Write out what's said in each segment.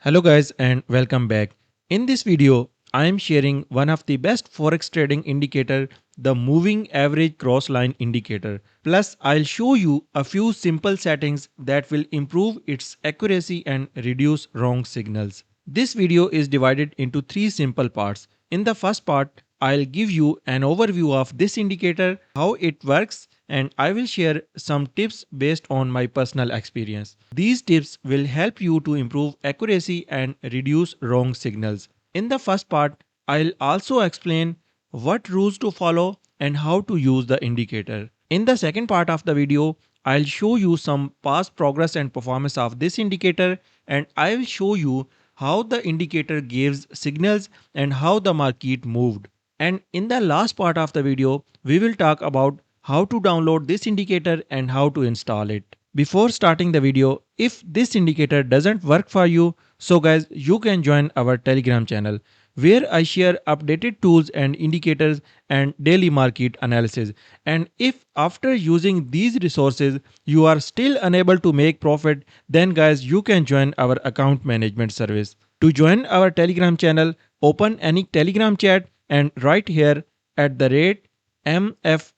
Hello guys and welcome back. In this video, I am sharing one of the best forex trading indicator, the moving average cross line indicator. Plus, I'll show you a few simple settings that will improve its accuracy and reduce wrong signals. This video is divided into three simple parts. In the first part, I'll give you an overview of this indicator, how it works, and I will share some tips based on my personal experience. These tips will help you to improve accuracy and reduce wrong signals. In the first part, I'll also explain what rules to follow and how to use the indicator. In the second part of the video, I'll show you some past progress and performance of this indicator, and I will show you how the indicator gives signals and how the market moved. And in the last part of the video, we will talk about how to download this indicator and how to install it. Before starting the video, if this indicator doesn't work for you, so guys, you can join our Telegram channel where I share updated tools and indicators and daily market analysis. And if after using these resources you are still unable to make profit, then guys, you can join our account management service. To join our Telegram channel, open any Telegram chat and write here at the rate MFCATIF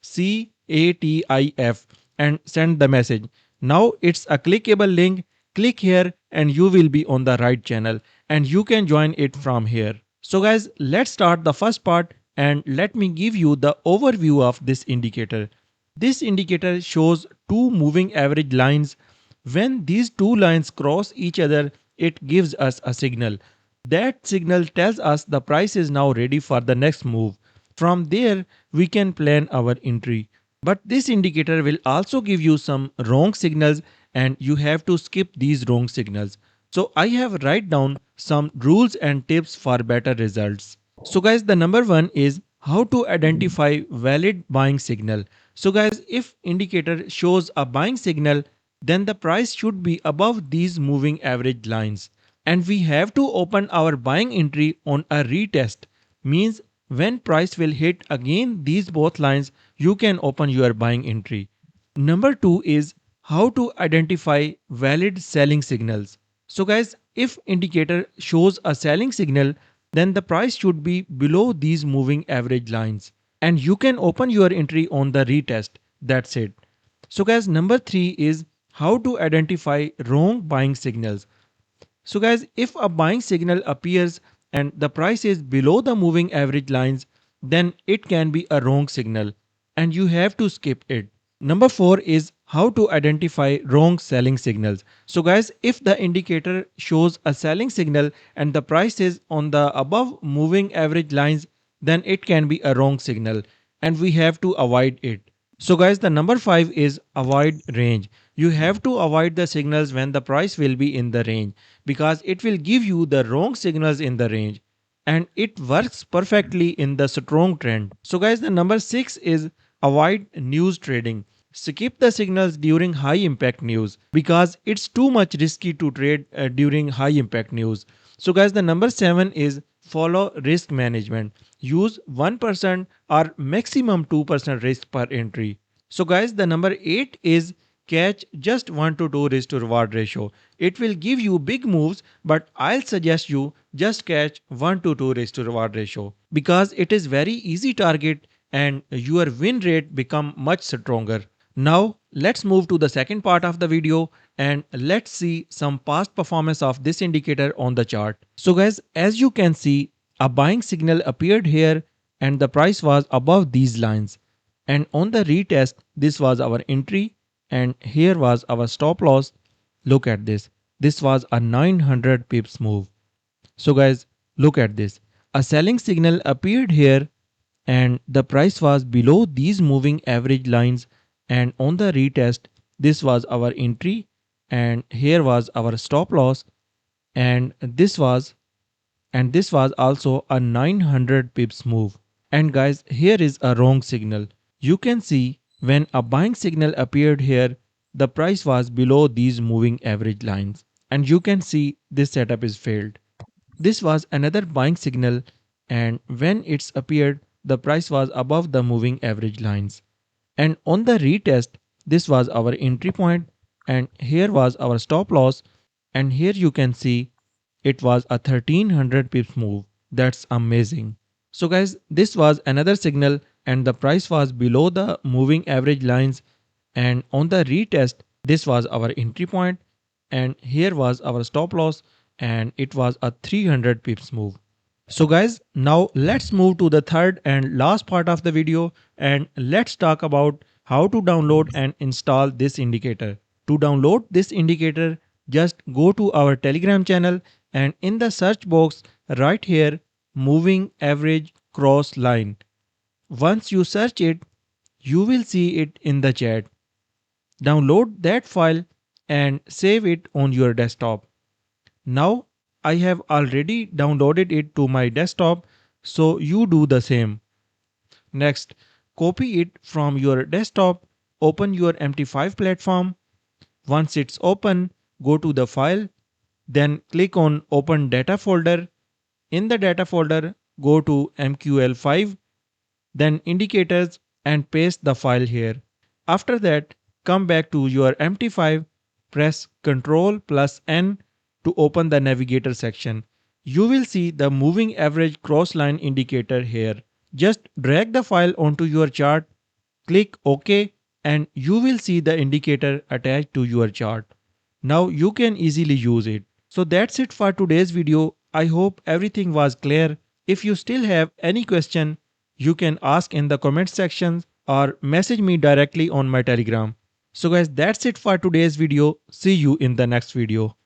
and send the message. Now it's a clickable link. Click here and you will be on the right channel and you can join it from here. So guys, let's start the first part and let me give you the overview of this indicator. This indicator shows two moving average lines. When these two lines cross each other, it gives us a signal. That signal tells us the price is now ready for the next move. From there, we can plan our entry. But this indicator will also give you some wrong signals and you have to skip these wrong signals. So I have write down some rules and tips for better results. So guys, the number one is how to identify valid buying signal. So guys, if indicator shows a buying signal, then the price should be above these moving average lines. And we have to open our buying entry on a retest. Means when price will hit again these both lines, you can open your buying entry. Number two is how to identify valid selling signals. So guys, if indicator shows a selling signal, then the price should be below these moving average lines. And you can open your entry on the retest. That's it. So guys, number three is how to identify wrong buying signals. So guys, if a buying signal appears and the price is below the moving average lines, then it can be a wrong signal and you have to skip it. Number four is how to identify wrong selling signals. So guys, if the indicator shows a selling signal and the price is on the above moving average lines, then it can be a wrong signal and we have to avoid it. So guys, the number five is avoid range. You have to avoid the signals when the price will be in the range because it will give you the wrong signals in the range and it works perfectly in the strong trend. So guys, the number six is avoid news trading. Skip the signals during high impact news because it's too much risky to trade during high impact news. So guys, the number seven is follow risk management. Use 1% or maximum 2% risk per entry. So guys, the number eight is catch just 1 to 2 risk to reward ratio. It will give you big moves, but I'll suggest you just catch 1 to 2 risk to reward ratio because it is very easy target and your win rate become much stronger. Now let's move to the second part of the video and let's see some past performance of this indicator on the chart. So guys, as you can see, a buying signal appeared here and the price was above these lines. And on the retest, this was our entry and here was our stop loss. Look at this. This was a 900 pips move. So guys, look at this. A selling signal appeared here and the price was below these moving average lines and on the retest this was our entry and here was our stop loss and this was also a 900 pips move. And guys, here is a wrong signal. You can see when a buying signal appeared here, the price was below these moving average lines and you can see this setup is failed. This was another buying signal and when it's appeared, the price was above the moving average lines. And on the retest, this was our entry point and here was our stop loss and here you can see it was a 1300 pips move. That's amazing. So guys, this was another signal and the price was below the moving average lines, and on the retest this was our entry point and here was our stop loss, and it was a 300 pips move. So guys, now let's move to the third and last part of the video and let's talk about how to download and install this indicator. To download this indicator, just go to our Telegram channel and in the search box right here, moving average cross line. Once you search it, you will see it in the chat. Download that file and save it on your desktop. Now I have already downloaded it to my desktop, so you do the same. Next, copy it from your desktop, open your MT5 platform. Once it's open, go to the file, then click on open data folder. In the data folder, go to MQL5, then indicators and paste the file here. After that, come back to your MT5, press Ctrl plus N to open the navigator section. You will see the moving average cross line indicator here. Just drag the file onto your chart, click OK, and you will see the indicator attached to your chart. Now you can easily use it. So that's it for today's video. I hope everything was clear. If you still have any question, you can ask in the comment section or message me directly on my Telegram. So guys, that's it for today's video. See you in the next video.